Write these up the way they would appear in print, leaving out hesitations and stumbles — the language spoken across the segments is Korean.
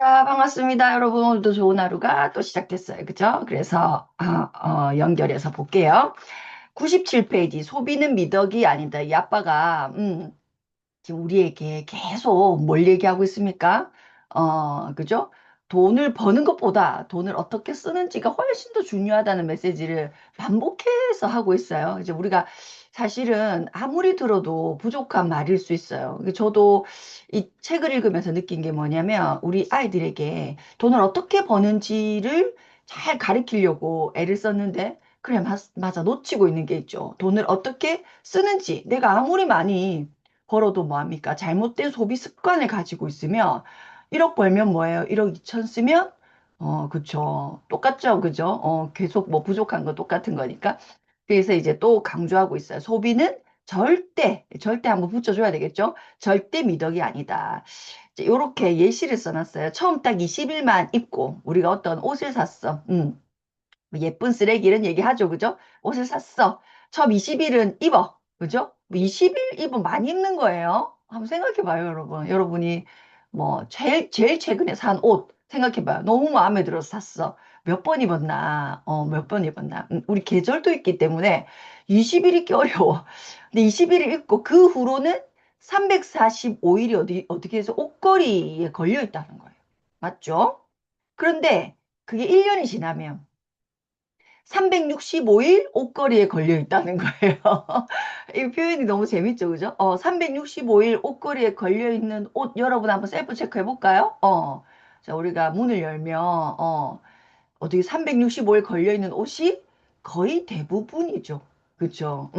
자, 반갑습니다, 여러분. 오늘도 좋은 하루가 또 시작됐어요. 그죠? 그래서, 연결해서 볼게요. 97페이지, 소비는 미덕이 아니다. 이 아빠가, 지금 우리에게 계속 뭘 얘기하고 있습니까? 그죠? 돈을 버는 것보다 돈을 어떻게 쓰는지가 훨씬 더 중요하다는 메시지를 반복해서 하고 있어요. 이제 우리가 사실은 아무리 들어도 부족한 말일 수 있어요. 저도 이 책을 읽으면서 느낀 게 뭐냐면 우리 아이들에게 돈을 어떻게 버는지를 잘 가르치려고 애를 썼는데 그래, 맞아. 놓치고 있는 게 있죠. 돈을 어떻게 쓰는지 내가 아무리 많이 벌어도 뭐합니까? 잘못된 소비 습관을 가지고 있으면 1억 벌면 뭐예요? 1억 2천 쓰면 그쵸. 똑같죠. 그죠? 계속 뭐 부족한 거 똑같은 거니까. 그래서 이제 또 강조하고 있어요. 소비는 절대 한번 붙여줘야 되겠죠? 절대 미덕이 아니다. 이렇게 예시를 써놨어요. 처음 딱 20일만 입고 우리가 어떤 옷을 샀어. 뭐 예쁜 쓰레기 이런 얘기 하죠. 그죠? 옷을 샀어. 처음 20일은 입어. 그죠? 뭐 20일 입으면 많이 입는 거예요. 한번 생각해 봐요, 여러분. 여러분이 뭐 제일 최근에 산 옷 생각해 봐요. 너무 마음에 들어서 샀어. 몇 번 입었나? 몇 번 입었나? 우리 계절도 있기 때문에 20일 입기 어려워. 근데 20일 입고 그 후로는 345일이 어떻게 해서 옷걸이에 걸려 있다는 거예요. 맞죠? 그런데 그게 1년이 지나면 365일 옷걸이에 걸려 있다는 거예요. 이 표현이 너무 재밌죠, 그죠? 365일 옷걸이에 걸려 있는 옷 여러분 한번 셀프 체크해 볼까요? 자, 우리가 문을 열면 어떻게 365일 걸려 있는 옷이 거의 대부분이죠. 그죠?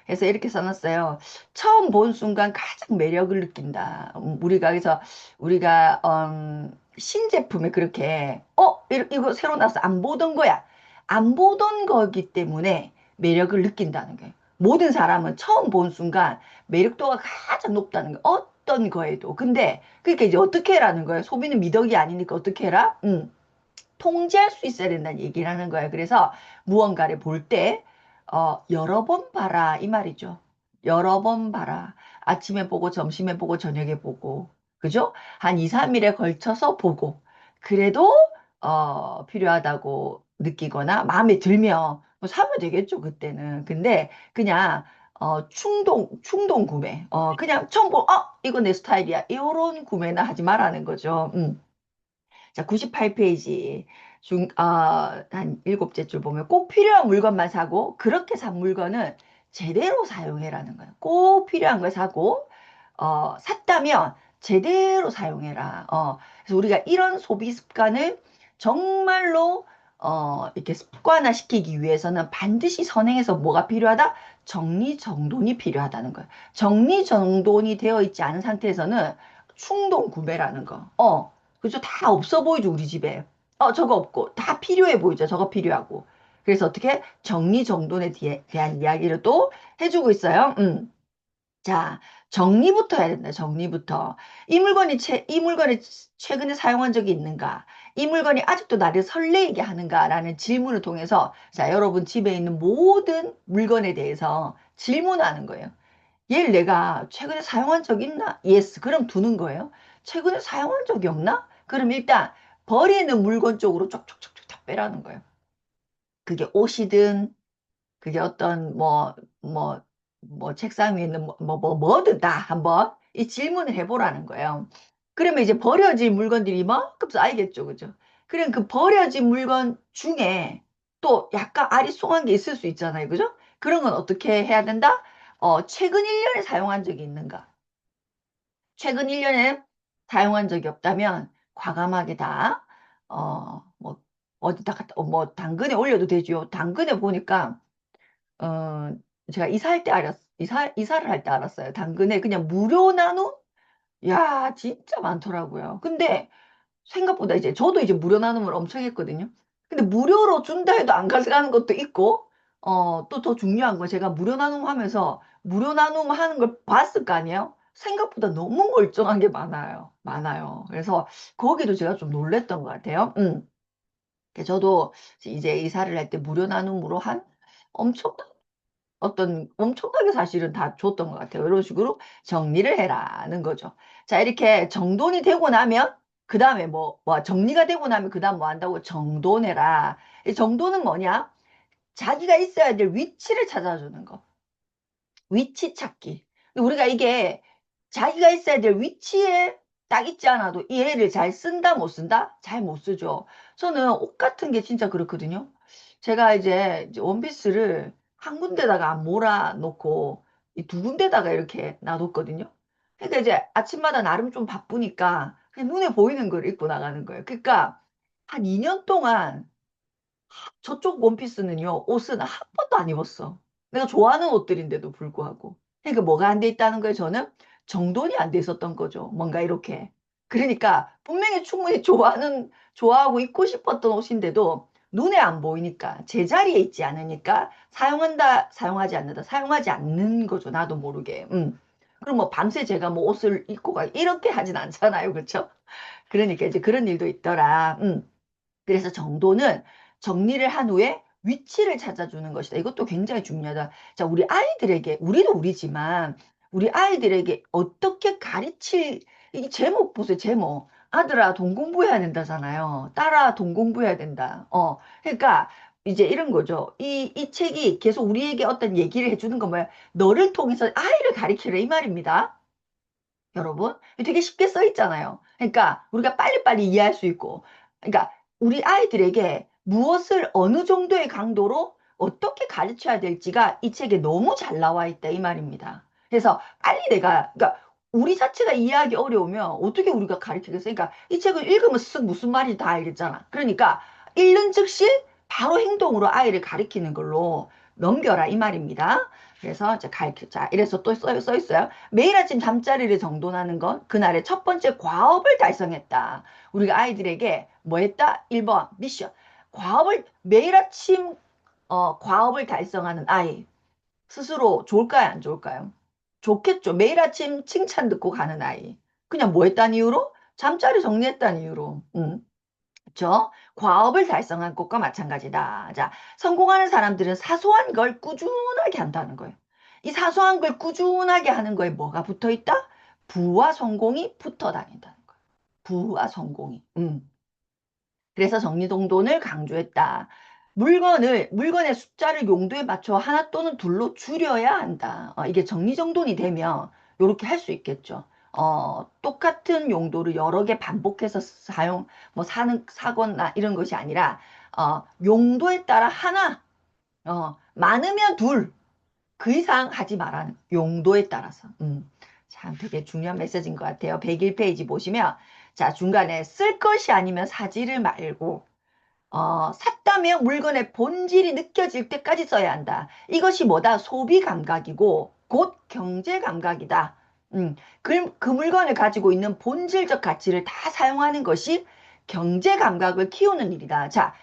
그래서 이렇게 써놨어요. 처음 본 순간 가장 매력을 느낀다. 우리가 신제품에 그렇게 이거 새로 나서 안 보던 거야. 안 보던 거기 때문에 매력을 느낀다는 거예요. 모든 사람은 처음 본 순간 매력도가 가장 높다는 거예요. 어떤 거에도. 근데 그러니까 이제 어떻게 해라는 거예요. 소비는 미덕이 아니니까 어떻게 해라? 통제할 수 있어야 된다는 얘기를 하는 거예요. 그래서 무언가를 볼 때, 여러 번 봐라. 이 말이죠. 여러 번 봐라. 아침에 보고, 점심에 보고, 저녁에 보고. 그죠? 한 2, 3일에 걸쳐서 보고. 그래도, 필요하다고 느끼거나, 마음에 들면, 뭐 사면 되겠죠, 그때는. 근데, 그냥, 충동 구매. 그냥 처음 이거 내 스타일이야. 이런 구매는 하지 말라는 거죠. 자, 98페이지 한 일곱째 줄 보면 꼭 필요한 물건만 사고 그렇게 산 물건은 제대로 사용해라는 거예요. 꼭 필요한 걸 사고 샀다면 제대로 사용해라. 그래서 우리가 이런 소비 습관을 정말로 이렇게 습관화시키기 위해서는 반드시 선행해서 뭐가 필요하다? 정리정돈이 필요하다는 거예요. 정리정돈이 되어 있지 않은 상태에서는 충동 구매라는 거. 그죠? 다 없어 보이죠, 우리 집에. 저거 없고. 다 필요해 보이죠, 저거 필요하고. 그래서 어떻게 정리정돈에 대한 이야기를 또 해주고 있어요. 자, 정리부터 해야 된다, 정리부터. 이 물건이 최근에 사용한 적이 있는가? 이 물건이 아직도 나를 설레이게 하는가라는 질문을 통해서, 자, 여러분 집에 있는 모든 물건에 대해서 질문하는 거예요. 얘를 내가 최근에 사용한 적 있나? 예스. 그럼 두는 거예요. 최근에 사용한 적이 없나? 그럼 일단 버리는 물건 쪽으로 쪽쪽쪽쪽 다 빼라는 거예요. 그게 옷이든, 그게 어떤 책상 위에 있는 뭐든 다 한번 이 질문을 해보라는 거예요. 그러면 이제 버려질 물건들이 이만큼 쌓이겠죠. 그죠? 그럼 그 버려진 물건 중에 또 약간 아리송한 게 있을 수 있잖아요. 그죠? 그런 건 어떻게 해야 된다? 최근 1년에 사용한 적이 있는가? 최근 1년에 사용한 적이 없다면 과감하게 다, 어디다 갖다, 당근에 올려도 되죠. 당근에 보니까, 어, 제가 이사를 할 때 알았어요. 당근에 그냥 무료 나눔? 야, 진짜 많더라고요. 근데 생각보다 이제 저도 이제 무료 나눔을 엄청 했거든요. 근데 무료로 준다 해도 안 가져가는 것도 있고, 또 더 중요한 건 제가 무료 나눔 하면서 무료 나눔 하는 걸 봤을 거 아니에요? 생각보다 너무 멀쩡한 게 많아요. 많아요. 그래서 거기도 제가 좀 놀랬던 것 같아요. 저도 이제 이사를 할 때 무료 나눔으로 한 엄청 엄청나게 사실은 다 줬던 것 같아요. 이런 식으로 정리를 해라는 거죠. 자, 이렇게 정돈이 되고 나면 그 다음에 뭐 정리가 되고 나면 그 다음 뭐 한다고 정돈해라. 이 정돈은 뭐냐? 자기가 있어야 될 위치를 찾아주는 거. 위치 찾기. 근데 우리가 이게 자기가 있어야 될 위치에 딱 있지 않아도 이 애를 잘 쓴다, 못 쓴다? 잘 못 쓰죠. 저는 옷 같은 게 진짜 그렇거든요. 제가 이제 원피스를 한 군데다가 안 몰아놓고 이 두 군데다가 이렇게 놔뒀거든요. 그러니까 이제 아침마다 나름 좀 바쁘니까 그냥 눈에 보이는 걸 입고 나가는 거예요. 그러니까 한 2년 동안 저쪽 원피스는요, 옷은 한 번도 안 입었어. 내가 좋아하는 옷들인데도 불구하고. 그러니까 뭐가 안 돼 있다는 거예요, 저는? 정돈이 안 돼 있었던 거죠. 뭔가 이렇게. 그러니까 분명히 충분히 좋아하고 입고 싶었던 옷인데도 눈에 안 보이니까, 제자리에 있지 않으니까, 사용하지 않는다, 사용하지 않는 거죠. 나도 모르게. 그럼 뭐 밤새 제가 뭐 옷을 입고 이렇게 하진 않잖아요. 그렇죠? 그러니까 이제 그런 일도 있더라. 그래서 정도는 정리를 한 후에 위치를 찾아주는 것이다. 이것도 굉장히 중요하다. 자, 우리 아이들에게, 우리도 우리지만, 우리 아이들에게 어떻게 이 제목 보세요, 제목. 아들아, 돈 공부해야 된다잖아요. 딸아, 돈 공부해야 된다. 그러니까, 이제 이런 거죠. 이 책이 계속 우리에게 어떤 얘기를 해주는 건 뭐야? 너를 통해서 아이를 가리키라, 이 말입니다. 여러분, 되게 쉽게 써 있잖아요. 그러니까 우리가 빨리빨리 이해할 수 있고, 그러니까 우리 아이들에게 무엇을 어느 정도의 강도로 어떻게 가르쳐야 될지가 이 책에 너무 잘 나와 있다 이 말입니다. 그래서 빨리 그러니까 우리 자체가 이해하기 어려우면 어떻게 우리가 가르치겠어요? 그러니까 이 책을 읽으면 쓱 무슨 말인지 다 알겠잖아. 그러니까 읽는 즉시 바로 행동으로 아이를 가르치는 걸로 넘겨라 이 말입니다. 그래서 이제 가르치자. 이래서 또 써 있어요. 매일 아침 잠자리를 정돈하는 건 그날의 첫 번째 과업을 달성했다. 우리가 아이들에게 뭐 했다? 1번 미션. 매일 아침 과업을 달성하는 아이. 스스로 좋을까요? 안 좋을까요? 좋겠죠. 매일 아침 칭찬 듣고 가는 아이. 그냥 뭐 했다는 이유로? 잠자리 정리했다는 이유로. 그렇죠? 과업을 달성한 것과 마찬가지다. 자, 성공하는 사람들은 사소한 걸 꾸준하게 한다는 거예요. 이 사소한 걸 꾸준하게 하는 거에 뭐가 붙어 있다? 부와 성공이 붙어 다닌다는 거예요. 부와 성공이. 그래서 정리정돈을 강조했다. 물건의 숫자를 용도에 맞춰 하나 또는 둘로 줄여야 한다. 이게 정리정돈이 되면 이렇게 할 수 있겠죠. 똑같은 용도를 여러 개 반복해서 사거나 이런 것이 아니라, 용도에 따라 하나, 많으면 둘, 그 이상 하지 말라는 용도에 따라서. 참 되게 중요한 메시지인 것 같아요. 101페이지 보시면, 자, 중간에 쓸 것이 아니면 사지를 말고, 샀다면 물건의 본질이 느껴질 때까지 써야 한다. 이것이 뭐다? 소비 감각이고 곧 경제 감각이다. 그 물건을 가지고 있는 본질적 가치를 다 사용하는 것이 경제 감각을 키우는 일이다. 자,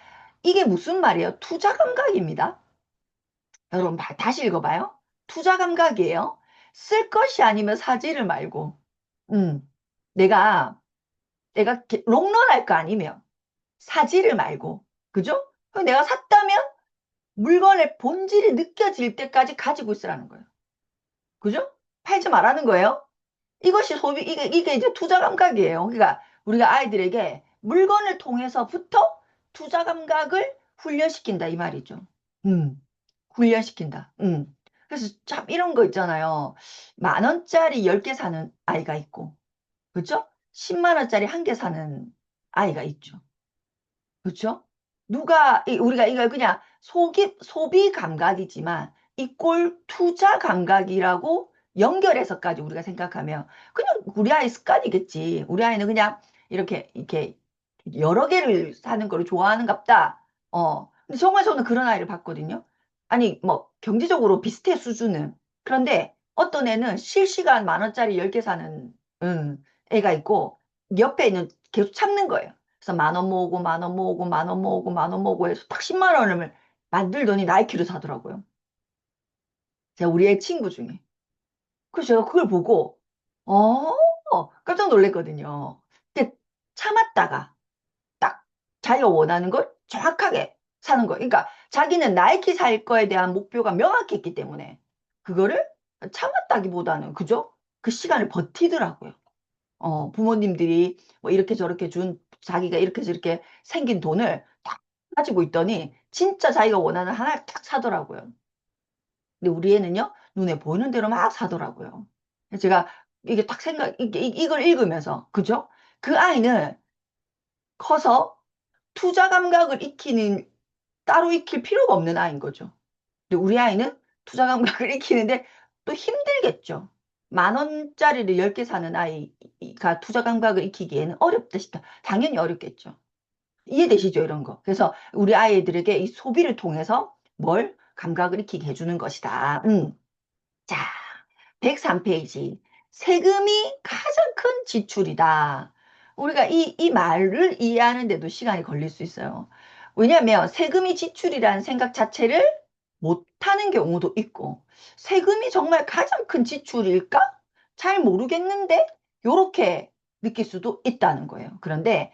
이게 무슨 말이에요? 투자 감각입니다. 여러분 다시 읽어봐요. 투자 감각이에요. 쓸 것이 아니면 사지를 말고, 음, 내가 롱런 할 거 아니면 사지를 말고, 그죠? 내가 샀다면 물건의 본질이 느껴질 때까지 가지고 있으라는 거예요. 그죠? 팔지 말라는 거예요. 이게 이제 투자 감각이에요. 그러니까 우리가 아이들에게 물건을 통해서부터 투자 감각을 훈련시킨다 이 말이죠. 음, 훈련시킨다. 그래서 참 이런 거 있잖아요. 10,000원짜리 10개 사는 아이가 있고, 그죠? 10만 원짜리 한 개 사는 아이가 있죠. 그렇죠? 우리가 이걸 그냥 소비 감각이지만 이꼴 투자 감각이라고 연결해서까지 우리가 생각하면 그냥 우리 아이 습관이겠지. 우리 아이는 그냥 이렇게 여러 개를 사는 걸 좋아하는갑다. 근데 정말 저는 그런 아이를 봤거든요. 아니, 뭐, 경제적으로 비슷해, 수준은. 그런데 어떤 애는 실시간 10,000원짜리 10개 사는, 애가 있고, 옆에 있는 계속 참는 거예요. 그래서 10,000원 모으고, 10,000원 모으고, 10,000원 모으고, 10,000원 모으고 해서 딱 10만 원을 만들더니 나이키를 사더라고요. 제가 우리 애 친구 중에. 그래서 제가 그걸 보고, 깜짝 놀랐거든요. 근데 참았다가, 딱 자기가 원하는 걸 정확하게 사는 거예요. 그러니까 자기는 나이키 살 거에 대한 목표가 명확했기 때문에 그거를 참았다기보다는 그죠? 그 시간을 버티더라고요. 부모님들이 뭐 이렇게 저렇게 준 자기가 이렇게 저렇게 생긴 돈을 딱 가지고 있더니 진짜 자기가 원하는 하나를 딱 사더라고요. 근데 우리 애는요, 눈에 보이는 대로 막 사더라고요. 그래서 제가 이게 딱 이걸 읽으면서, 그죠? 그 아이는 커서 투자 감각을 따로 익힐 필요가 없는 아이인 거죠. 근데 우리 아이는 투자 감각을 익히는데 또 힘들겠죠. 10,000원짜리를 10개 사는 아이가 투자 감각을 익히기에는 어렵다 싶다. 당연히 어렵겠죠. 이해되시죠? 이런 거. 그래서 우리 아이들에게 이 소비를 통해서 뭘 감각을 익히게 해주는 것이다. 자, 103페이지. 세금이 가장 큰 지출이다. 우리가 이 말을 이해하는데도 시간이 걸릴 수 있어요. 왜냐하면 세금이 지출이라는 생각 자체를 못하는 경우도 있고, 세금이 정말 가장 큰 지출일까? 잘 모르겠는데? 요렇게 느낄 수도 있다는 거예요. 그런데,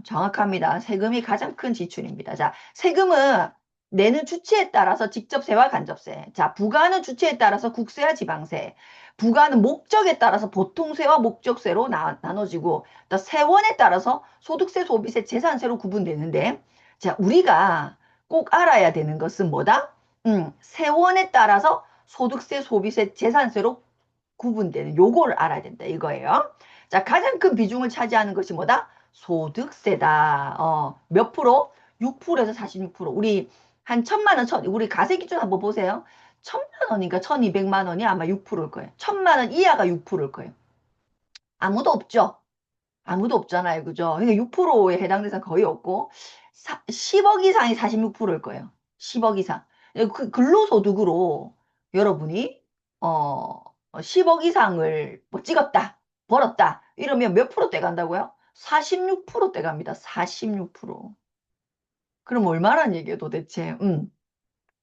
정확합니다. 세금이 가장 큰 지출입니다. 자, 세금은 내는 주체에 따라서 직접세와 간접세. 자, 부과하는 주체에 따라서 국세와 지방세. 부과하는 목적에 따라서 보통세와 목적세로 나눠지고, 또 세원에 따라서 소득세, 소비세, 재산세로 구분되는데, 자, 우리가 꼭 알아야 되는 것은 뭐다? 세원에 따라서 소득세, 소비세, 재산세로 구분되는 요거를 알아야 된다 이거예요. 자, 가장 큰 비중을 차지하는 것이 뭐다? 소득세다. 몇 프로? 6%에서 46%. 우리 한 1,000만 원, 우리 가세 기준 한번 보세요. 1,000만 원인가 1,200만 원이 아마 6%일 거예요. 1,000만 원 이하가 6%일 거예요. 아무도 없죠. 아무도 없잖아요. 그죠? 그러니까 6%에 해당돼서 거의 없고 10억 이상이 46%일 거예요. 10억 이상. 그 근로소득으로 여러분이 10억 이상을 뭐 찍었다. 벌었다. 이러면 몇 프로 떼간다고요? 46% 떼갑니다. 46%. 그럼 얼마란 얘기예요, 도대체?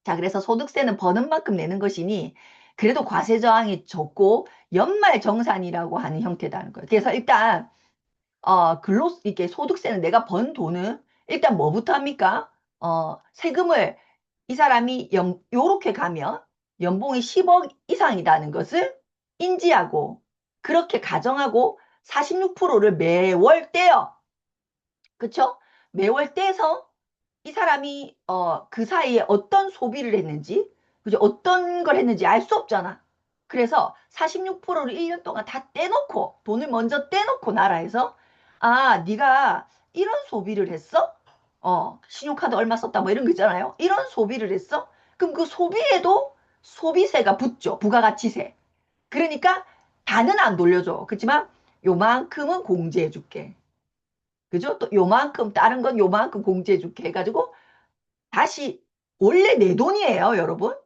자, 그래서 소득세는 버는 만큼 내는 것이니 그래도 과세 저항이 적고 연말정산이라고 하는 형태다는 거예요. 그래서 일단 이렇게 소득세는 내가 번 돈은 일단 뭐부터 합니까? 세금을 이 사람이 요렇게 가면 연봉이 10억 이상이라는 것을 인지하고 그렇게 가정하고 46%를 매월 떼요. 그쵸? 매월 떼서 이 사람이 그 사이에 어떤 소비를 했는지 그죠? 어떤 걸 했는지 알 수 없잖아. 그래서 46%를 1년 동안 다 떼놓고 돈을 먼저 떼놓고 나라에서 아 네가 이런 소비를 했어? 신용카드 얼마 썼다 뭐 이런 거 있잖아요. 이런 소비를 했어? 그럼 그 소비에도 소비세가 붙죠. 부가가치세. 그러니까 다는 안 돌려줘. 그렇지만 요만큼은 공제해 줄게. 그죠? 또 요만큼 다른 건 요만큼 공제해 줄게 해가지고 다시 원래 내 돈이에요, 여러분.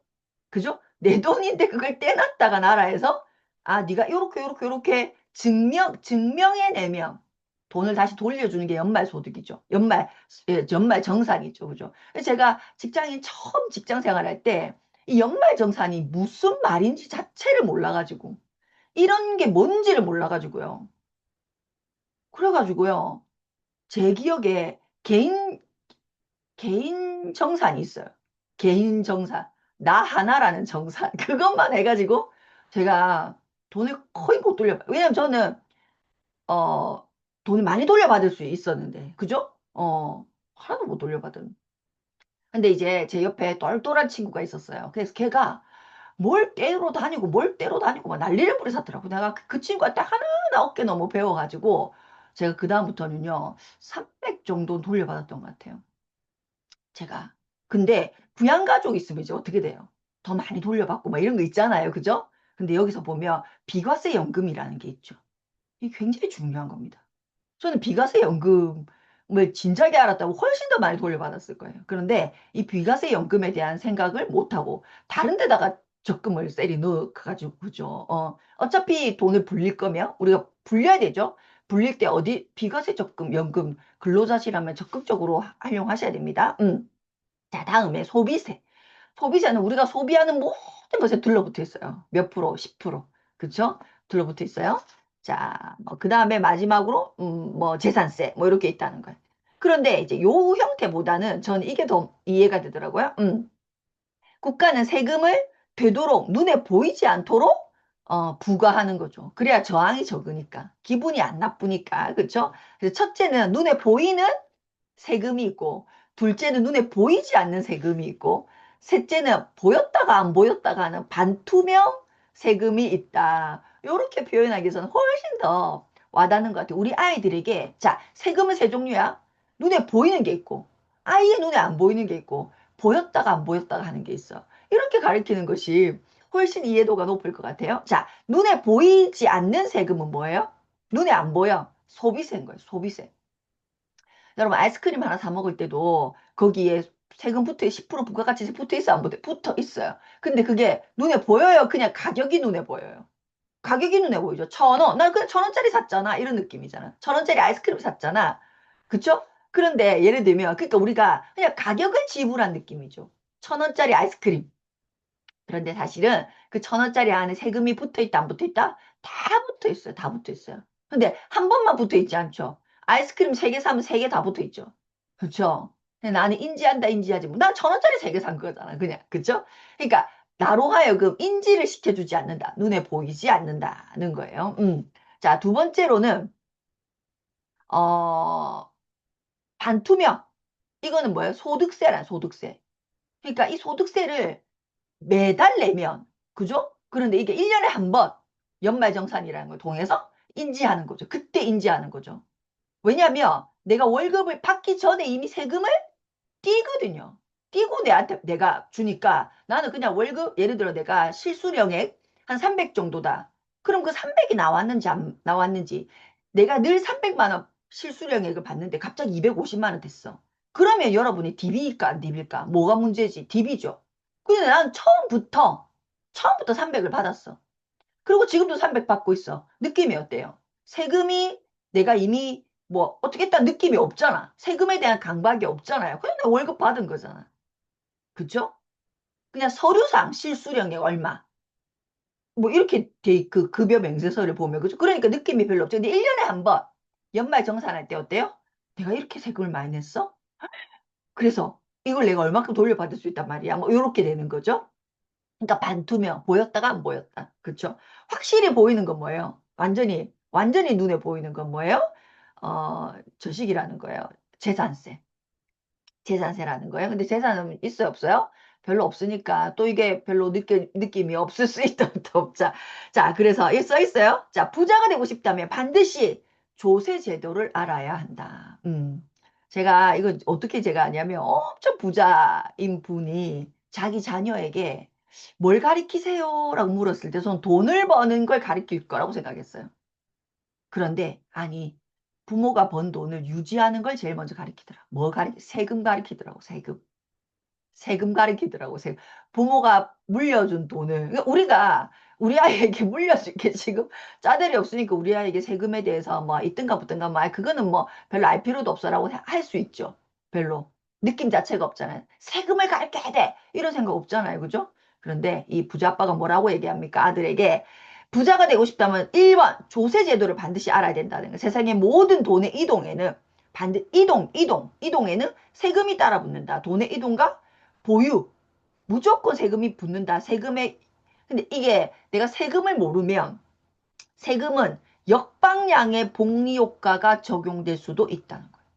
그죠? 내 돈인데 그걸 떼놨다가 나라에서 아, 네가 요렇게 증명해내면 돈을 다시 돌려주는 게 연말소득이죠. 연말정산이죠. 그죠? 그래서 제가 처음 직장 생활할 때 이 연말정산이 무슨 말인지 자체를 몰라가지고 이런 게 뭔지를 몰라가지고요. 그래가지고요. 제 기억에 개인 정산이 있어요. 개인 정산. 나 하나라는 정산. 그것만 해가지고 제가 돈을 거의 못 왜냐면 저는, 돈을 많이 돌려받을 수 있었는데. 그죠? 하나도 못 돌려받은. 근데 이제 제 옆에 똘똘한 친구가 있었어요. 그래서 걔가 뭘 떼러 다니고 뭘 떼러 다니고 막 난리를 부리셨더라고. 내가 그 친구한테 하나하나 어깨 너머 배워가지고 제가 그다음부터는요, 300 정도 돌려받았던 것 같아요. 제가. 근데 부양가족 있으면 이제 어떻게 돼요? 더 많이 돌려받고 막 이런 거 있잖아요. 그죠? 근데 여기서 보면 비과세 연금이라는 게 있죠. 이게 굉장히 중요한 겁니다. 저는 비과세 연금을 진작에 알았다고 훨씬 더 많이 돌려받았을 거예요. 그런데 이 비과세 연금에 대한 생각을 못하고 다른 데다가 적금을 세리 넣어가지고, 그죠? 어차피 돈을 불릴 거면 우리가 불려야 되죠? 불릴 때 어디 비과세 적금, 연금, 근로자시라면 적극적으로 활용하셔야 됩니다. 자, 다음에 소비세. 소비세는 우리가 소비하는 모든 것에 둘러붙어 있어요. 몇 프로, 10%. 그쵸? 둘러붙어 있어요. 자, 그 다음에 마지막으로, 뭐, 재산세. 뭐, 이렇게 있다는 거예요. 그런데 이제 요 형태보다는 저는 이게 더 이해가 되더라고요. 국가는 세금을 되도록 눈에 보이지 않도록, 부과하는 거죠. 그래야 저항이 적으니까. 기분이 안 나쁘니까. 그렇죠? 그래서 첫째는 눈에 보이는 세금이 있고, 둘째는 눈에 보이지 않는 세금이 있고, 셋째는 보였다가 안 보였다가 하는 반투명 세금이 있다. 이렇게 표현하기 위해서는 훨씬 더 와닿는 것 같아요. 우리 아이들에게, 자, 세금은 세 종류야. 눈에 보이는 게 있고, 아이의 눈에 안 보이는 게 있고, 보였다가 안 보였다가 하는 게 있어. 이렇게 가르치는 것이 훨씬 이해도가 높을 것 같아요. 자, 눈에 보이지 않는 세금은 뭐예요? 눈에 안 보여. 소비세인 거예요. 소비세. 여러분 아이스크림 하나 사 먹을 때도 거기에 세금 붙어 10% 부가가치세 붙어 있어 안 붙어? 붙어 있어요. 근데 그게 눈에 보여요? 그냥 가격이 눈에 보여요? 가격이 눈에 보이죠? 1,000원. 나 그냥 1,000원짜리 샀잖아. 이런 느낌이잖아. 1,000원짜리 아이스크림 샀잖아. 그쵸? 그런데 예를 들면 그러니까 우리가 그냥 가격을 지불한 느낌이죠. 1,000원짜리 아이스크림. 그런데 사실은 그 1,000원짜리 안에 세금이 붙어 있다, 안 붙어 있다? 다 붙어 있어요. 다 붙어 있어요. 근데 한 번만 붙어 있지 않죠? 아이스크림 3개 사면 3개 다 붙어 있죠. 그렇죠? 근데 나는 인지한다, 인지하지. 난 1,000원짜리 3개 산 거잖아. 그냥. 그렇죠? 그러니까 나로 하여금 인지를 시켜주지 않는다. 눈에 보이지 않는다는 거예요. 자, 두 번째로는 어, 반투명. 이거는 뭐예요? 소득세란 소득세. 그러니까 이 소득세를 매달 내면, 그죠? 그런데 이게 1년에 한 번 연말정산이라는 걸 통해서 인지하는 거죠. 그때 인지하는 거죠. 왜냐하면 내가 월급을 받기 전에 이미 세금을 띄거든요. 띄고 내한테 내가 주니까 나는 그냥 월급, 예를 들어 내가 실수령액 한 300 정도다. 그럼 그 300이 나왔는지 안 나왔는지, 내가 늘 300만 원 실수령액을 받는데 갑자기 250만 원 됐어. 그러면 여러분이 DB일까 안 DB일까? 뭐가 문제지? DB죠. 근데 난 처음부터 300을 받았어. 그리고 지금도 300 받고 있어. 느낌이 어때요? 세금이 내가 이미 뭐 어떻게 했다는 느낌이 없잖아. 세금에 대한 강박이 없잖아요. 그냥 내 월급 받은 거잖아. 그죠? 그냥 서류상 실수령액 얼마. 뭐 이렇게 그 급여 명세서를 보면 그죠? 그러니까 느낌이 별로 없죠. 근데 1년에 한 번 연말 정산할 때 어때요? 내가 이렇게 세금을 많이 냈어? 그래서 이걸 내가 얼마큼 돌려받을 수 있단 말이야. 뭐 이렇게 되는 거죠. 그러니까 반투명, 보였다가 안 보였다. 그렇죠? 확실히 보이는 건 뭐예요? 완전히 눈에 보이는 건 뭐예요? 저식이라는 거예요. 재산세. 재산세라는 거예요. 근데 재산은 있어요, 없어요? 별로 없으니까 또 이게 별로 느낌이 없을 수 있다, 또 없자. 자, 그래서 여기 써 있어요. 자, 부자가 되고 싶다면 반드시 조세 제도를 알아야 한다. 제가 이거 어떻게 제가 아냐면 엄청 부자인 분이 자기 자녀에게 뭘 가르치세요? 라고 물었을 때 저는 돈을 버는 걸 가르칠 거라고 생각했어요. 그런데 아니, 부모가 번 돈을 유지하는 걸 제일 먼저 가르치더라. 세금 가르치더라고, 세금. 세금 가르치더라고. 부모가 물려준 돈을. 그러니까 우리가 우리 아이에게 물려줄 게 지금 짜들이 없으니까 우리 아이에게 세금에 대해서 뭐 있든가 붙든가 뭐 그거는 뭐 별로 알 필요도 없어라고 할 수 있죠. 별로. 느낌 자체가 없잖아요. 세금을 가르쳐야 돼. 이런 생각 없잖아요. 그죠? 그런데 이 부자 아빠가 뭐라고 얘기합니까? 아들에게 부자가 되고 싶다면 1번 조세 제도를 반드시 알아야 된다는 거. 세상의 모든 돈의 이동에는 이동에는 세금이 따라 붙는다. 돈의 이동과 보유, 무조건 세금이 붙는다. 근데 이게 내가 세금을 모르면 세금은 역방향의 복리 효과가 적용될 수도 있다는 거예요.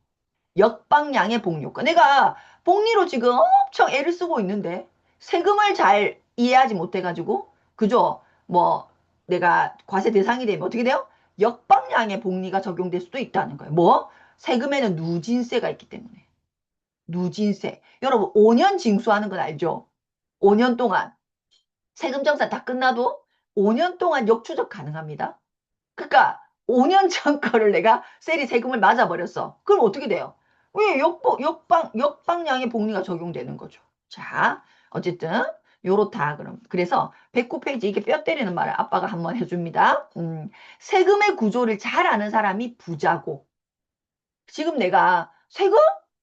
역방향의 복리 효과. 내가 복리로 지금 엄청 애를 쓰고 있는데 세금을 잘 이해하지 못해가지고, 그죠? 뭐 내가 과세 대상이 되면 어떻게 돼요? 역방향의 복리가 적용될 수도 있다는 거예요. 뭐? 세금에는 누진세가 있기 때문에. 누진세. 여러분 5년 징수하는 건 알죠? 5년 동안 세금 정산 다 끝나도 5년 동안 역추적 가능합니다. 그러니까 5년 전 거를 내가 세금을 맞아버렸어. 그럼 어떻게 돼요? 왜 역방향의 복리가 적용되는 거죠. 자, 어쨌든 요렇다 그럼. 그래서 109페이지 이게 뼈 때리는 말을 아빠가 한번 해줍니다. 세금의 구조를 잘 아는 사람이 부자고, 지금 내가 세금?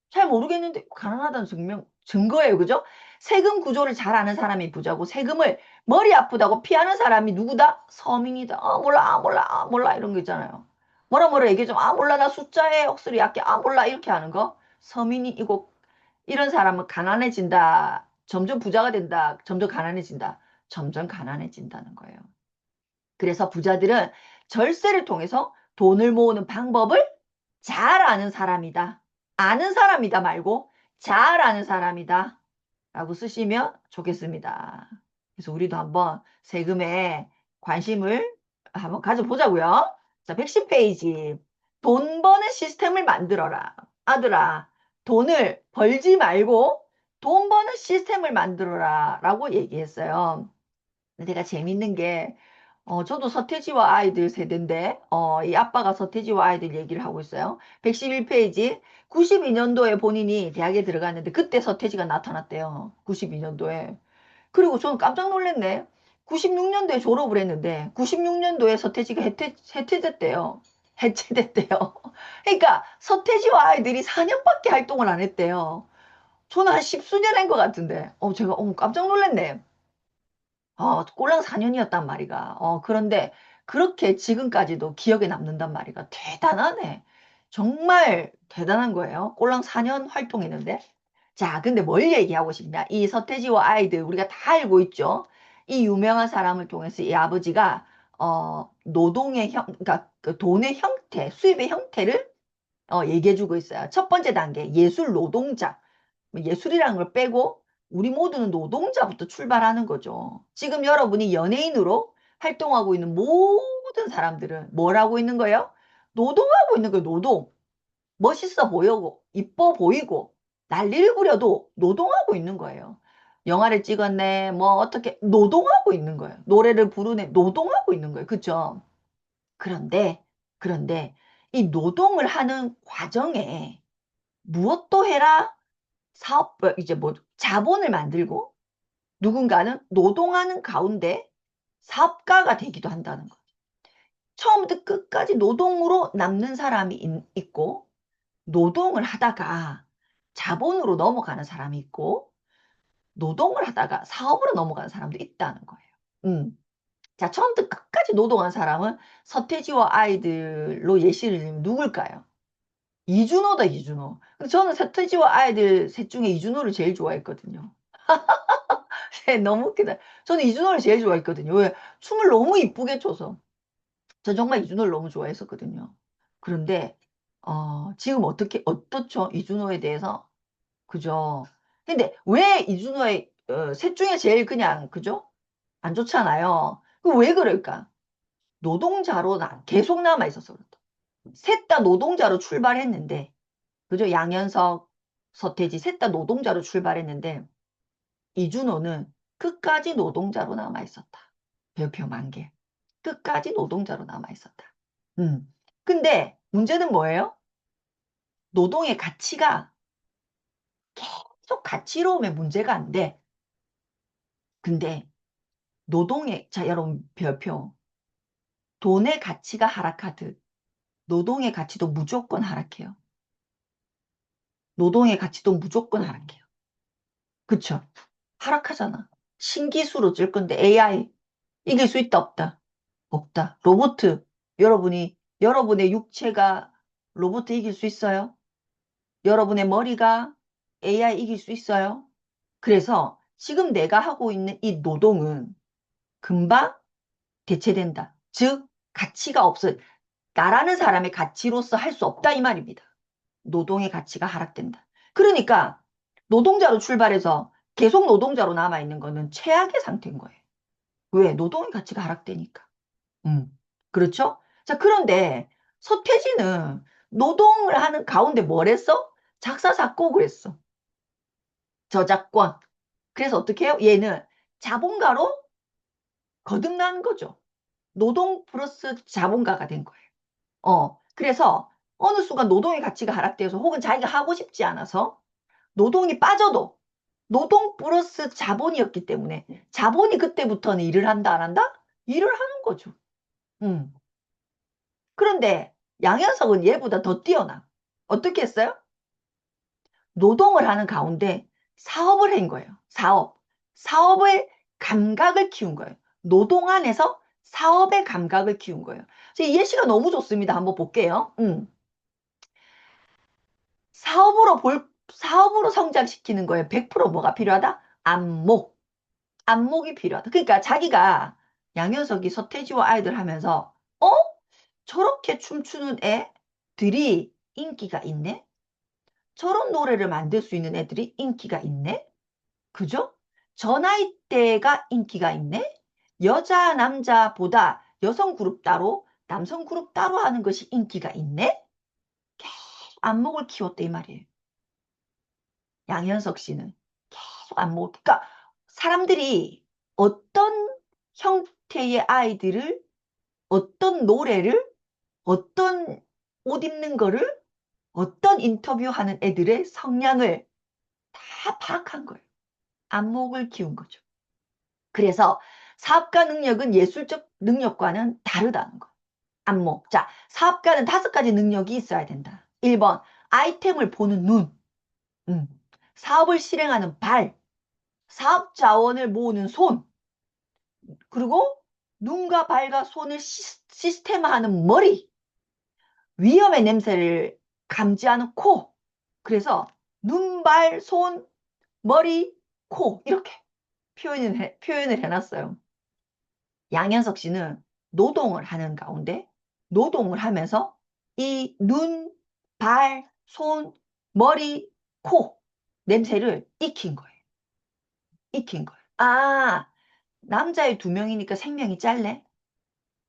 잘 모르겠는데 가난하다는 증거예요. 그죠? 세금 구조를 잘 아는 사람이 부자고 세금을 머리 아프다고 피하는 사람이 누구다? 서민이다. 아 몰라 아 몰라 아 몰라 이런 거 있잖아요. 뭐라 얘기해 좀. 아 몰라 나 숫자에 억수로 약해. 아 몰라 이렇게 하는 거. 서민이고 이런 사람은 가난해진다. 점점 부자가 된다. 점점 가난해진다. 점점 가난해진다는 거예요. 그래서 부자들은 절세를 통해서 돈을 모으는 방법을 잘 아는 사람이다. 아는 사람이다 말고 잘 아는 사람이다. 라고 쓰시면 좋겠습니다. 그래서 우리도 한번 세금에 관심을 한번 가져보자고요. 자, 110페이지. 돈 버는 시스템을 만들어라. 아들아, 돈을 벌지 말고 돈 버는 시스템을 만들어라. 라고 얘기했어요. 내가 재밌는 게, 저도 서태지와 아이들 세대인데, 이 아빠가 서태지와 아이들 얘기를 하고 있어요. 111페이지. 92년도에 본인이 대학에 들어갔는데, 그때 서태지가 나타났대요. 92년도에. 그리고 저는 깜짝 놀랐네. 96년도에 졸업을 했는데, 96년도에 서태지가 해체됐대요. 해체됐대요. 그러니까, 서태지와 아이들이 4년밖에 활동을 안 했대요. 저는 한 십수년 한 것 같은데, 제가, 깜짝 놀랐네. 꼴랑 4년이었단 말이가. 그런데 그렇게 지금까지도 기억에 남는단 말이가. 대단하네. 정말 대단한 거예요. 꼴랑 4년 활동했는데. 자, 근데 뭘 얘기하고 싶냐? 이 서태지와 아이들 우리가 다 알고 있죠. 이 유명한 사람을 통해서 이 아버지가 노동의 그러니까 그 돈의 형태, 수입의 형태를 얘기해주고 있어요. 첫 번째 단계, 예술 노동자. 뭐 예술이라는 걸 빼고 우리 모두는 노동자부터 출발하는 거죠. 지금 여러분이 연예인으로 활동하고 있는 모든 사람들은 뭘 하고 있는 거예요? 노동하고 있는 거예요. 노동. 멋있어 보이고 이뻐 보이고 난리를 부려도 노동하고 있는 거예요. 영화를 찍었네, 뭐 어떻게 노동하고 있는 거예요. 노래를 부르네, 노동하고 있는 거예요. 그죠? 그런데 그런데 이 노동을 하는 과정에 무엇도 해라 사업, 이제 뭐, 자본을 만들고 누군가는 노동하는 가운데 사업가가 되기도 한다는 거. 처음부터 끝까지 노동으로 남는 사람이 있고, 노동을 하다가 자본으로 넘어가는 사람이 있고, 노동을 하다가 사업으로 넘어가는 사람도 있다는 거예요. 자, 처음부터 끝까지 노동한 사람은 서태지와 아이들로 예시를 들면 누굴까요? 이준호다, 이준호. 근데 저는 서태지와 아이들 셋 중에 이준호를 제일 좋아했거든요. 너무 웃기다. 저는 이준호를 제일 좋아했거든요. 왜? 춤을 너무 이쁘게 춰서. 저 정말 이준호를 너무 좋아했었거든요. 그런데 지금 어떻죠? 이준호에 대해서. 그죠? 근데 왜 이준호의 셋 중에 제일 그냥 그죠? 안 좋잖아요. 그 왜 그럴까? 노동자로 계속 남아 있어서 그렇다. 셋 다 노동자로 출발했는데 그죠? 양현석, 서태지 셋 다 노동자로 출발했는데 이준호는 끝까지 노동자로 남아 있었다. 별표 만개. 끝까지 노동자로 남아 있었다. 근데 문제는 뭐예요? 노동의 가치가 계속 가치로움의 문제가 안 돼. 근데 자, 여러분 별표. 돈의 가치가 하락하듯 노동의 가치도 무조건 하락해요. 노동의 가치도 무조건 하락해요. 그쵸? 하락하잖아. 신기술로 찔 건데 AI 이길 수 있다 없다? 없다. 로보트 여러분의 육체가 로보트 이길 수 있어요? 여러분의 머리가 AI 이길 수 있어요? 그래서 지금 내가 하고 있는 이 노동은 금방 대체된다. 즉, 가치가 없어. 나라는 사람의 가치로서 할 수 없다 이 말입니다. 노동의 가치가 하락된다. 그러니까 노동자로 출발해서 계속 노동자로 남아있는 거는 최악의 상태인 거예요. 왜? 노동의 가치가 하락되니까. 그렇죠? 자, 그런데 서태지는 노동을 하는 가운데 뭘 했어? 작사, 작곡을 했어. 저작권. 그래서 어떻게 해요? 얘는 자본가로 거듭난 거죠. 노동 플러스 자본가가 된 거예요. 그래서 어느 순간 노동의 가치가 하락되어서 혹은 자기가 하고 싶지 않아서 노동이 빠져도 노동 플러스 자본이었기 때문에 자본이 그때부터는 일을 한다, 안 한다? 일을 하는 거죠. 음. 그런데 양현석은 얘보다 더 뛰어나. 어떻게 했어요? 노동을 하는 가운데 사업을 한 거예요. 사업. 사업의 감각을 키운 거예요. 노동 안에서 사업의 감각을 키운 거예요. 이 예시가 너무 좋습니다. 한번 볼게요. 사업으로 성장시키는 거예요. 100% 뭐가 필요하다? 안목. 안목이 필요하다. 그러니까 자기가 양현석이 서태지와 아이들 하면서 저렇게 춤추는 애들이 인기가 있네? 저런 노래를 만들 수 있는 애들이 인기가 있네? 그죠? 저 나이대가 인기가 있네? 여자, 남자보다 여성 그룹 따로, 남성 그룹 따로 하는 것이 인기가 있네? 계속 안목을 키웠대, 이 말이에요. 양현석 씨는. 계속 안목을, 그러니까 사람들이 어떤 형태의 아이들을, 어떤 노래를, 어떤 옷 입는 거를, 어떤 인터뷰하는 애들의 성향을 다 파악한 거예요. 안목을 키운 거죠. 그래서 사업가 능력은 예술적 능력과는 다르다는 거. 안목. 자, 사업가는 5가지 능력이 있어야 된다. 1번, 아이템을 보는 눈. 음. 사업을 실행하는 발. 사업 자원을 모으는 손. 그리고 눈과 발과 손을 시스템화하는 머리. 위험의 냄새를 감지하는 코. 그래서 눈, 발, 손, 머리, 코. 이렇게 표현을 해놨어요. 양현석 씨는 노동을 하는 가운데 노동을 하면서 이 눈, 발, 손, 머리, 코 냄새를 익힌 거예요. 익힌 거예요. 아, 남자애 2명이니까 생명이 짧네.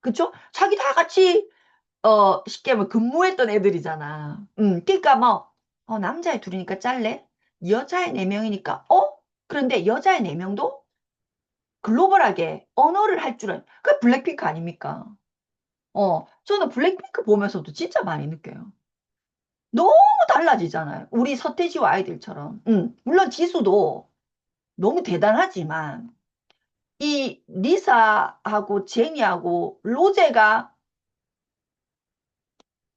그쵸? 자기 다 같이 쉽게 말하면 근무했던 애들이잖아. 그러니까 뭐 남자애 둘이니까 짧네. 여자애 4명이니까 그런데 여자애 4명도 글로벌하게 언어를 할 줄은 그 블랙핑크 아닙니까? 저는 블랙핑크 보면서도 진짜 많이 느껴요. 너무 달라지잖아요. 우리 서태지와 아이들처럼. 물론 지수도 너무 대단하지만, 이 리사하고 제니하고 로제가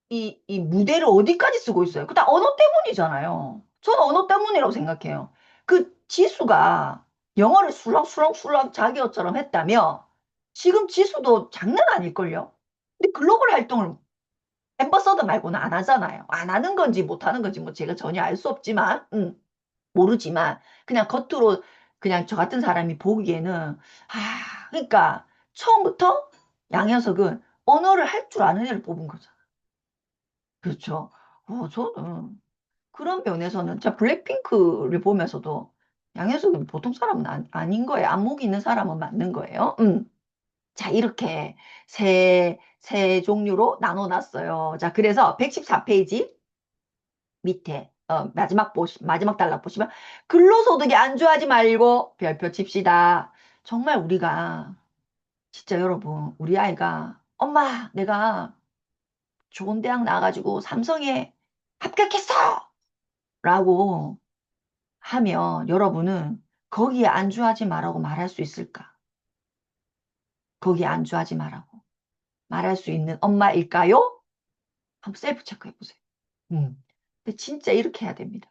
이 무대를 어디까지 쓰고 있어요? 그다 언어 때문이잖아요. 저는 언어 때문이라고 생각해요. 그 지수가 영어를 술렁술렁술렁 자기어처럼 했다며, 지금 지수도 장난 아닐걸요? 근데 글로벌 활동을 앰버서더 말고는 안 하잖아요. 안 하는 건지 못 하는 건지 뭐 제가 전혀 알 수 없지만, 모르지만, 그냥 겉으로 그냥 저 같은 사람이 보기에는, 그러니까 처음부터 양현석은 언어를 할 줄 아는 애를 뽑은 거잖아. 그렇죠. 저는 그런 면에서는, 자, 블랙핑크를 보면서도 양현석은 보통 사람은 아닌 거예요. 안목이 있는 사람은 맞는 거예요. 자, 이렇게 세 종류로 나눠놨어요. 자, 그래서 114페이지 밑에 마지막 단락 보시면 근로소득에 안주하지 말고 별표 칩시다. 정말 우리가 진짜 여러분 우리 아이가 엄마 내가 좋은 대학 나가지고 삼성에 합격했어! 라고 하면 여러분은 거기에 안주하지 말라고 말할 수 있을까? 거기에 안주하지 말라고 말할 수 있는 엄마일까요? 한번 셀프 체크해 보세요. 근데 진짜 이렇게 해야 됩니다.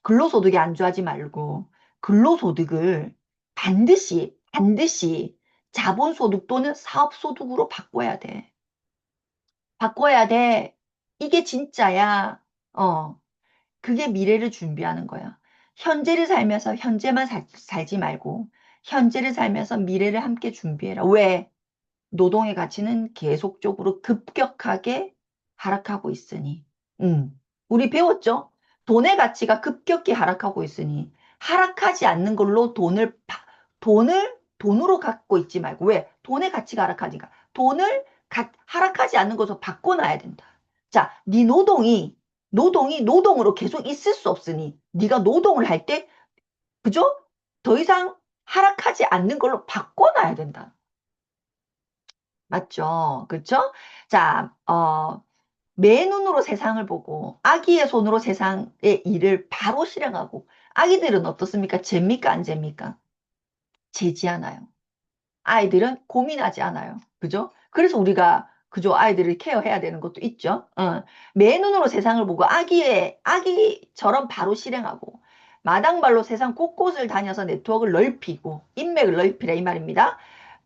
근로소득에 안주하지 말고 근로소득을 반드시 자본소득 또는 사업소득으로 바꿔야 돼. 바꿔야 돼. 이게 진짜야. 그게 미래를 준비하는 거야. 현재를 살면서 현재만 살지 말고 현재를 살면서 미래를 함께 준비해라. 왜? 노동의 가치는 계속적으로 급격하게 하락하고 있으니. 우리 배웠죠? 돈의 가치가 급격히 하락하고 있으니 하락하지 않는 걸로 돈으로 갖고 있지 말고 왜? 돈의 가치가 하락하니까 돈을 하락하지 않는 것으로 바꿔놔야 된다. 자, 네 노동이 노동으로 계속 있을 수 없으니 네가 노동을 할 때 그죠? 더 이상 하락하지 않는 걸로 바꿔놔야 된다. 맞죠? 그렇죠? 자, 맨눈으로 세상을 보고 아기의 손으로 세상의 일을 바로 실행하고 아기들은 어떻습니까? 잽니까? 안 잽니까? 재지 않아요. 아이들은 고민하지 않아요. 그죠? 그래서 우리가 그죠? 아이들을 케어해야 되는 것도 있죠. 맨눈으로 세상을 보고 아기처럼 바로 실행하고 마당발로 세상 곳곳을 다녀서 네트워크를 넓히고 인맥을 넓히라 이 말입니다.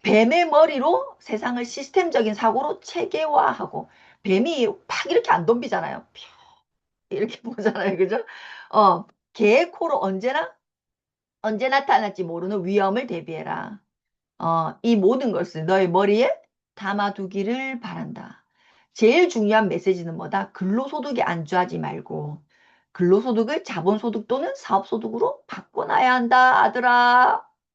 뱀의 머리로 세상을 시스템적인 사고로 체계화하고 뱀이 팍 이렇게 안 덤비잖아요. 이렇게 보잖아요. 그죠? 개의 코로 언제 나타날지 모르는 위험을 대비해라. 이 모든 것을 너의 머리에 담아두기를 바란다. 제일 중요한 메시지는 뭐다? 근로소득에 안주하지 말고 근로소득을 자본소득 또는 사업소득으로 바꿔놔야 한다, 아들아.